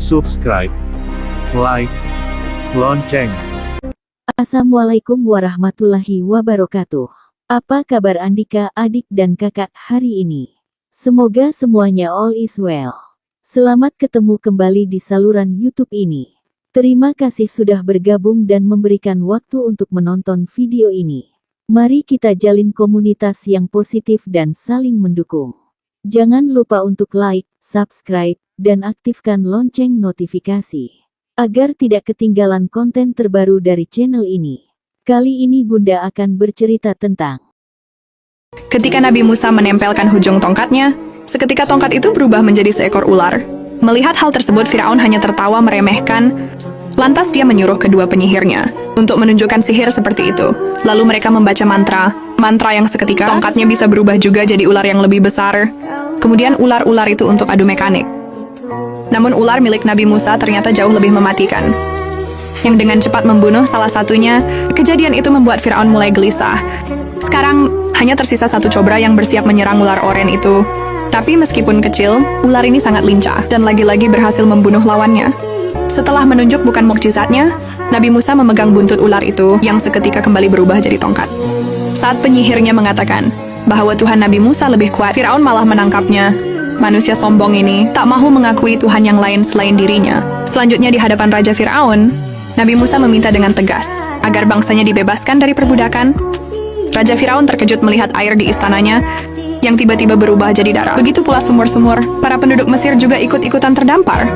subscribe, like, lonceng. Assalamualaikum warahmatullahi wabarakatuh. Apa kabar Andika, adik dan kakak hari ini? Semoga semuanya all is well. Selamat ketemu kembali di saluran YouTube ini. Terima kasih sudah bergabung dan memberikan waktu untuk menonton video ini. Mari kita jalin komunitas yang positif dan saling mendukung. Jangan lupa untuk like, subscribe, dan aktifkan lonceng notifikasi agar tidak ketinggalan konten terbaru dari channel ini. Kali ini Bunda akan bercerita tentang ketika Nabi Musa menempelkan hujung tongkatnya, seketika tongkat itu berubah menjadi seekor ular. Melihat hal tersebut, Firaun hanya tertawa meremehkan. Lantas dia menyuruh kedua penyihirnya untuk menunjukkan sihir seperti itu. Lalu mereka membaca mantra yang seketika tongkatnya bisa berubah juga jadi ular yang lebih besar. Kemudian ular-ular itu untuk adu mekanik. Namun ular milik Nabi Musa ternyata jauh lebih mematikan, yang dengan cepat membunuh salah satunya. Kejadian itu membuat Firaun mulai gelisah. Sekarang hanya tersisa satu cobra yang bersiap menyerang ular oren itu. Tapi meskipun kecil, ular ini sangat lincah dan lagi-lagi berhasil membunuh lawannya. Setelah menunjuk bukan mukjizatnya, Nabi Musa memegang buntut ular itu yang seketika kembali berubah jadi tongkat. Saat penyihirnya mengatakan bahwa Tuhan Nabi Musa lebih kuat, Firaun malah menangkapnya. Manusia sombong ini tak mahu mengakui Tuhan yang lain selain dirinya. Selanjutnya di hadapan Raja Firaun, Nabi Musa meminta dengan tegas agar bangsanya dibebaskan dari perbudakan. Raja Firaun terkejut melihat air di istananya yang tiba-tiba berubah jadi darah. Begitu pula sumur-sumur. Para penduduk Mesir juga ikut-ikutan terdampar.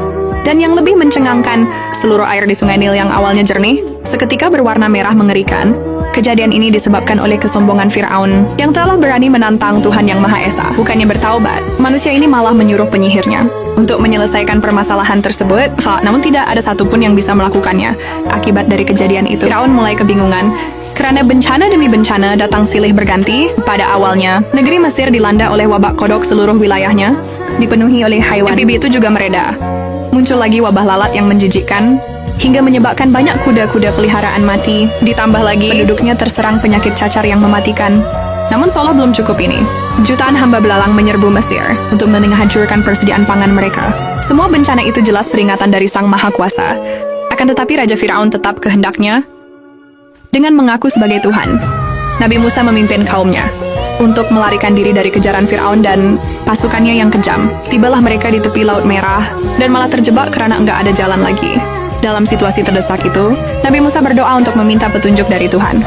Dan yang lebih mencengangkan, seluruh air di Sungai Nil yang awalnya jernih, seketika berwarna merah mengerikan. Kejadian ini disebabkan oleh kesombongan Firaun yang telah berani menantang Tuhan Yang Maha Esa. Bukannya bertaubat, manusia ini malah menyuruh penyihirnya untuk menyelesaikan permasalahan tersebut, namun tidak ada satupun yang bisa melakukannya. Akibat dari kejadian itu, Firaun mulai kebingungan. Karena bencana demi bencana datang silih berganti. Pada awalnya, negeri Mesir dilanda oleh wabak kodok, seluruh wilayahnya dipenuhi oleh haiwan. Amfibi itu juga mereda. Muncul lagi wabah lalat yang menjijikkan, hingga menyebabkan banyak kuda-kuda peliharaan mati. Ditambah lagi, penduduknya terserang penyakit cacar yang mematikan. Namun seolah belum cukup ini. Jutaan hamba belalang menyerbu Mesir untuk menghancurkan persediaan pangan mereka. Semua bencana itu jelas peringatan dari Sang Maha Kuasa. Akan tetapi Raja Firaun tetap kehendaknya dengan mengaku sebagai Tuhan. Nabi Musa memimpin kaumnya untuk melarikan diri dari kejaran Firaun dan pasukannya yang kejam. Tibalah mereka di tepi Laut Merah dan malah terjebak karena enggak ada jalan lagi. Dalam situasi terdesak itu, Nabi Musa berdoa untuk meminta petunjuk dari Tuhan.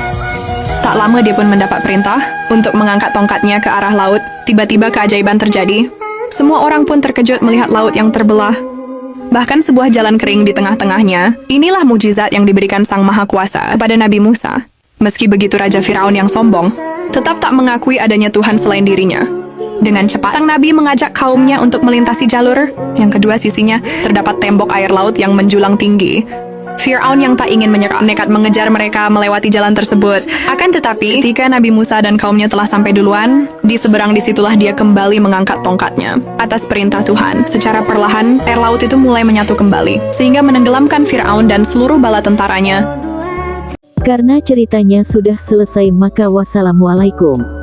Tak lama dia pun mendapat perintah untuk mengangkat tongkatnya ke arah laut. Tiba-tiba keajaiban terjadi. Semua orang pun terkejut melihat laut yang terbelah. Bahkan sebuah jalan kering di tengah-tengahnya. Inilah mukjizat yang diberikan Sang Maha Kuasa kepada Nabi Musa. Meski begitu, Raja Firaun yang sombong tetap tak mengakui adanya Tuhan selain dirinya. Dengan cepat, sang Nabi mengajak kaumnya untuk melintasi jalur. Yang kedua sisinya terdapat tembok air laut yang menjulang tinggi. Firaun yang tak ingin menyerah nekat mengejar mereka melewati jalan tersebut. Akan tetapi, ketika Nabi Musa dan kaumnya telah sampai duluan, di seberang disitulah dia kembali mengangkat tongkatnya. Atas perintah Tuhan, secara perlahan, air laut itu mulai menyatu kembali, sehingga menenggelamkan Firaun dan seluruh bala tentaranya. Karena ceritanya sudah selesai, maka wassalamualaikum.